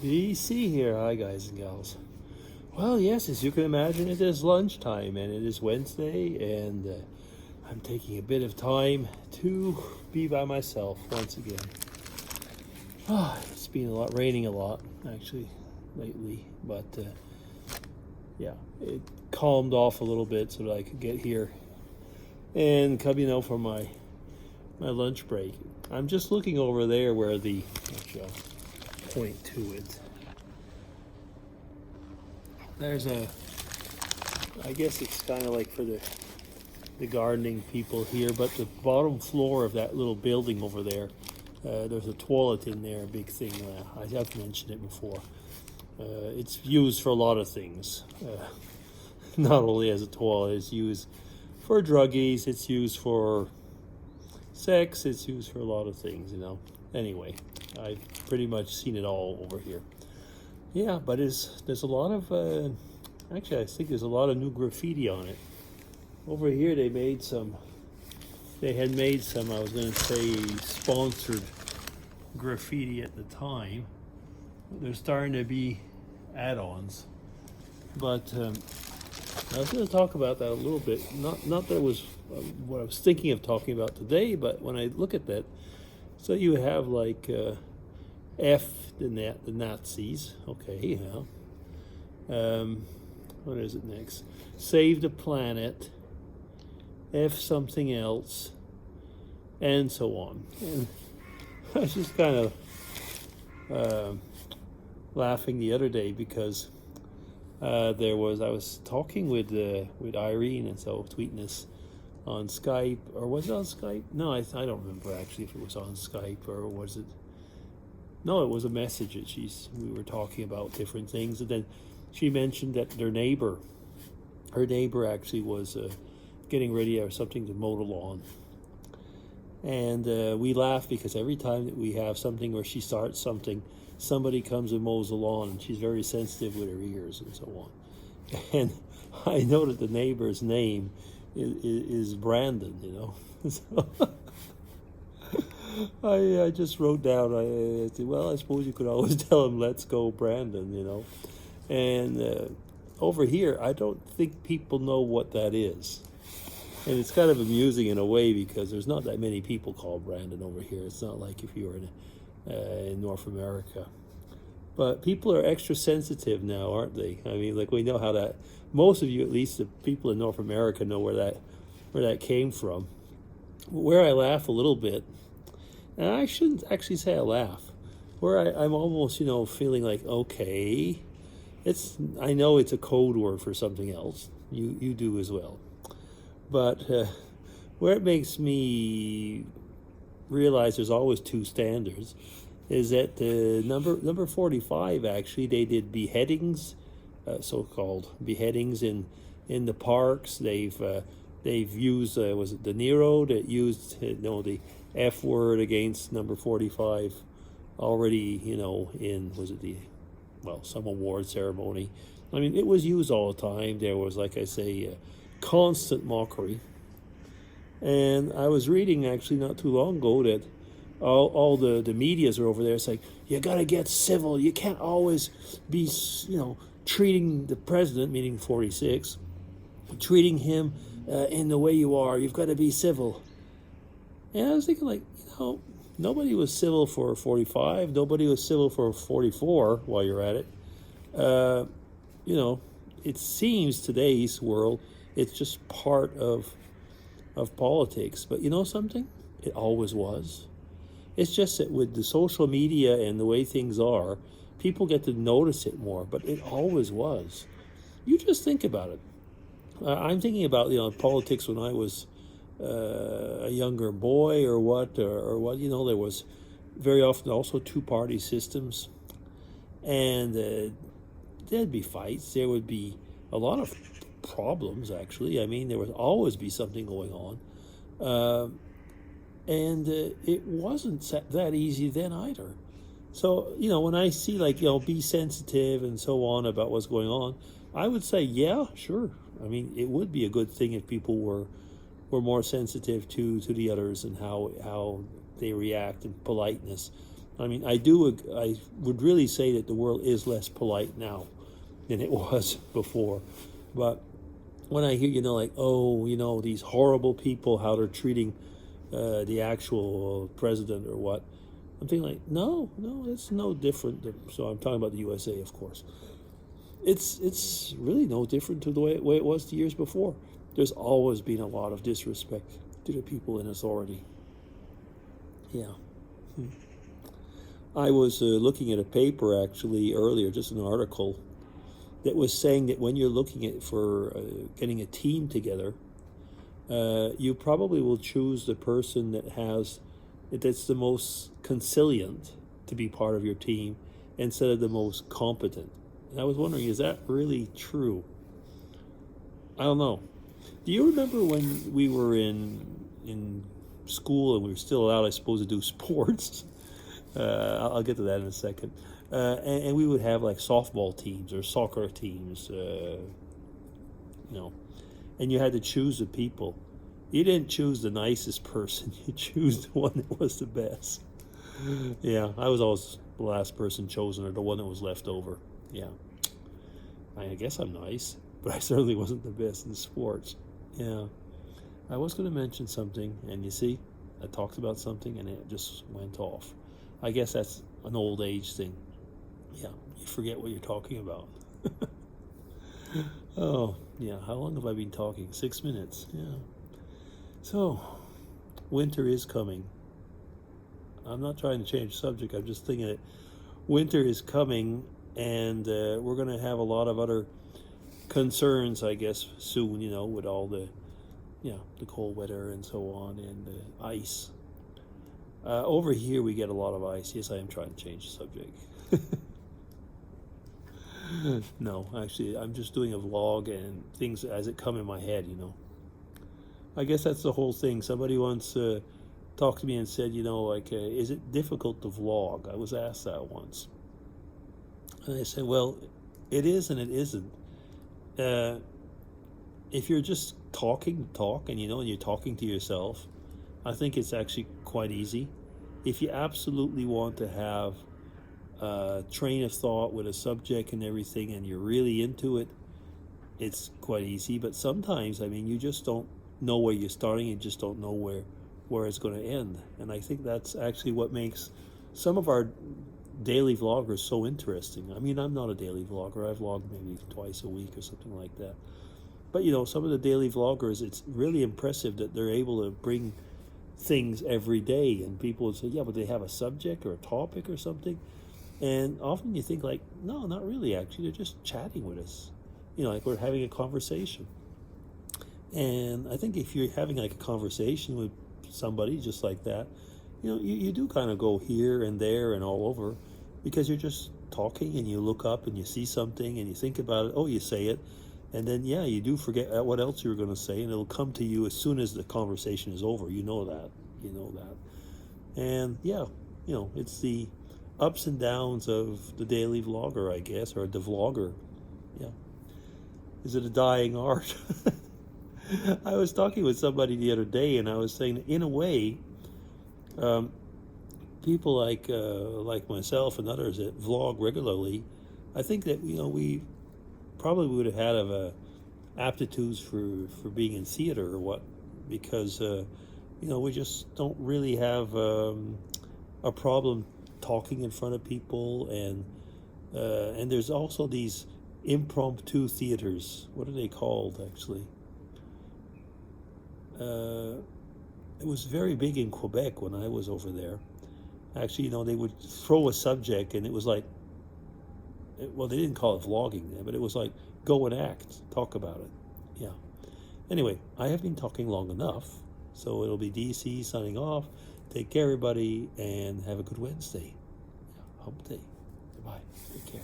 BC here. Hi, guys and gals. Well, yes, as you can imagine, it is lunchtime and it is Wednesday, and I'm taking a bit of time to be by myself once again. It's been raining a lot, actually, lately, but yeah, it calmed off a little bit so that I could get here and come, for my lunch break. I'm just looking over there where actually, I'll point to it. There's I guess it's kind of like for the gardening people here, but the bottom floor of that little building over there, there's a toilet in there, a big thing. I have mentioned it before. It's used for a lot of things. Not only as a toilet, it's used for druggies, it's used for sex, it's used for a lot of things, Anyway, I've pretty much seen it all over here. Yeah, but there's a lot of, actually I think there's a lot of new graffiti on it. Over here they had made some, I was going to say, sponsored graffiti at the time. There's starting to be add-ons. But I was going to talk about that a little bit. Not that it was what I was thinking of talking about today, but when I look at that, so you have like F the Nazis, okay, yeah. What is it next? Save the planet, F something else, and so on. And I was just kind of laughing the other day because I was talking with Irene, and so tweeting this on Skype, or was it on Skype? No, I don't remember actually if it was on Skype or was it. No, it was a message that we were talking about different things, and then she mentioned that her neighbor actually was getting ready or something to mow the lawn. And we laugh because every time that we have something or she starts something, somebody comes and mows the lawn, and she's very sensitive with her ears and so on. And I know that the neighbor's name is Brandon, So I just wrote down, I said, well, I suppose you could always tell him, let's go, Brandon, And over here, I don't think people know what that is. And it's kind of amusing in a way because there's not that many people called Brandon over here. It's not like if you were in North America. But people are extra sensitive now, aren't they? I mean, like we know how that, most of you, at least the people in North America, know where that came from. Where I laugh a little bit, and I shouldn't actually say I laugh, where I'm almost, feeling like, okay, I know it's a code word for something else. You do as well. But where it makes me realize there's always two standards is that number 45, actually, they did beheadings, so-called beheadings in the parks. They've used, was it De Niro that used, the F word against number 45 already, in, was it some award ceremony. I mean, it was used all the time. There was, like I say, constant mockery. And I was reading, actually, not too long ago that all the medias are over there. It's like, you got to get civil. You can't always be, treating the president, meaning 46, treating him in the way you are. You've got to be civil. And I was thinking, like, nobody was civil for 45. Nobody was civil for 44 while you're at it. It seems today's world, it's just part of politics. But you know something? It always was. It's just that with the social media and the way things are, people get to notice it more. But it always was. You just think about it. I'm thinking about politics when I was a younger boy or what. There was very often also two-party systems, and there'd be fights. There would be a lot of problems, actually. I mean, there would always be something going on, and it wasn't that easy then either. So when I see be sensitive and so on about what's going on, I would say, yeah, sure. I mean, it would be a good thing if people were more sensitive to the others and how they react and politeness. I mean, I would really say that the world is less polite now than it was before. But when I hear, like, oh, these horrible people, how they're treating the actual president or what, I'm thinking like, no, it's no different. So I'm talking about the USA, of course. It's really no different to the way it was the years before. There's always been a lot of disrespect to the people in authority. Yeah. I was looking at a paper actually earlier, just an article that was saying that when you're looking at for getting a team together, you probably will choose the person that's the most conciliant to be part of your team instead of the most competent. And I was wondering, is that really true? I don't know. Do you remember when we were in school and we were still allowed, I suppose, to do sports? I'll get to that in a second. And we would have like softball teams or soccer teams, and you had to choose the people. You didn't choose the nicest person. You choose the one that was the best. Yeah, I was always the last person chosen or the one that was left over. Yeah. I guess I'm nice, but I certainly wasn't the best in sports. Yeah. I was going to mention something, and you see, I talked about something and it just went off. I guess that's an old age thing. Yeah, you forget what you're talking about. Oh, yeah, how long have I been talking? 6 minutes, yeah. So, winter is coming. I'm not trying to change the subject, I'm just thinking that winter is coming, and we're going to have a lot of other concerns, I guess, soon, with all the cold weather and so on, and the ice. Over here we get a lot of ice. Yes, I am trying to change the subject. No, actually, I'm just doing a vlog and things as it come in my head, I guess that's the whole thing. Somebody once talked to me and said, is it difficult to vlog? I was asked that once. And I said, well, it is and it isn't. If you're just talking and you're talking to yourself, I think it's actually quite easy. If you absolutely want to have a train of thought with a subject and everything, and you're really into it, it's quite easy. But sometimes, you just don't know where you're starting. You just don't know where it's going to end. And I think that's actually what makes some of our daily vloggers so interesting. I'm not a daily vlogger. I vlog maybe twice a week or something like that. But, some of the daily vloggers, it's really impressive that they're able to bring things every day, and people would say, yeah, but they have a subject or a topic or something, and often you think like, no, not really. Actually, they're just chatting with us, like we're having a conversation. And I think if you're having like a conversation with somebody just like that, you do kind of go here and there and all over, because you're just talking and you look up and you see something and you think about it. Oh, you say it. And then, yeah, you do forget what else you were going to say, and it'll come to you as soon as the conversation is over. You know that. And, yeah, it's the ups and downs of the daily vlogger, I guess, or the vlogger. Yeah. Is it a dying art? I was talking with somebody the other day, and I was saying that in a way, people like myself and others that vlog regularly, I think that, we probably would have had aptitudes for being in theater or what, because we just don't really have a problem talking in front of people, and there's also these impromptu theaters. What are they called, actually? It was very big in Quebec when I was over there. Actually, they would throw a subject, and it was like, well, they didn't call it vlogging then, but it was like, go and act, talk about it. Yeah. Anyway, I have been talking long enough, so it'll be DC signing off. Take care, everybody, and have a good Wednesday. Yeah, hump day. Goodbye. Take care.